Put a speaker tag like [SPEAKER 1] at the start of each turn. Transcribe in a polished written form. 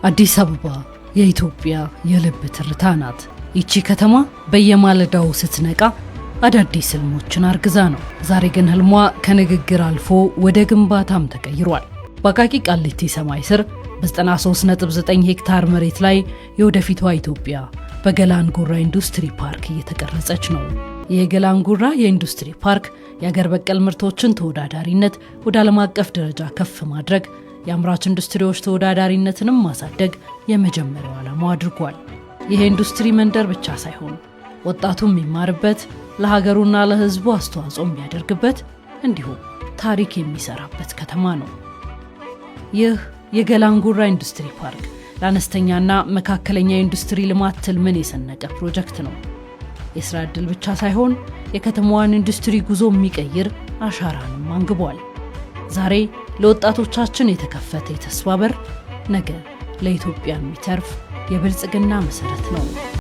[SPEAKER 1] አዲስ አበባ የኢትዮጵያ የልብ ትርታ ናት። ይቺ ከተማ በየማለዳው ስትነቃ አዳዲስ ህልሞችን አርግዛ ነው። ዛሬ ግን ህልሟ ከንግግር አልፎ ወደ ግንባታም ተቀይሯል። በአቃቂ ቃሊቲ ሰማይ ስር በ93.9 ሄክታር መሬት ላይ የወደፊቷ ኢትዮጵያ በገላን ጉራ ኢንዱስትሪ ፓርክ እየተቀረጸች ነው። የገላን ጉራ የኢንዱስትሪ ፓርክ የአገር በቀል ምርቶችን ተወዳዳሪነት ወደ ዓለም አቀፍ ደረጃ ከፍ ማድረግ፣ የአምራች ኢንዱስትሪዎች ተወዳዳሪነትንም ማሳደግ የመጀመሪያው ዓላማው አድርጓል። ይሄ ኢንዱስትሪ መንደር ብቻ ሳይሆን ወጣቱም የሚማርበት፣ ለሀገሩና ለህዝቡ አስተዋጽኦ የሚያደርግበት እንዲሁም ታሪክ የሚሰራበት ከተማ ነው። ይህ የገላን ጉራ ኢንዱስትሪ ፓርክ ለአነስተኛና መካከለኛ ኢንዱስትሪ ልማት ትልምን የሰነቀ ፕሮጀክት ነው። የስራ ዕድል ብቻ ሳይሆን የከተማዋን ኢንዱስትሪ ጉዞ የሚቀይር አሻራንም አንግቧል። ዛሬ ለወጣቶቻችን የተከፈተ የተስፋ በር፣ ነገ ለኢትዮጵያ የሚተርፍ የብልጽግና መሰረት ነው።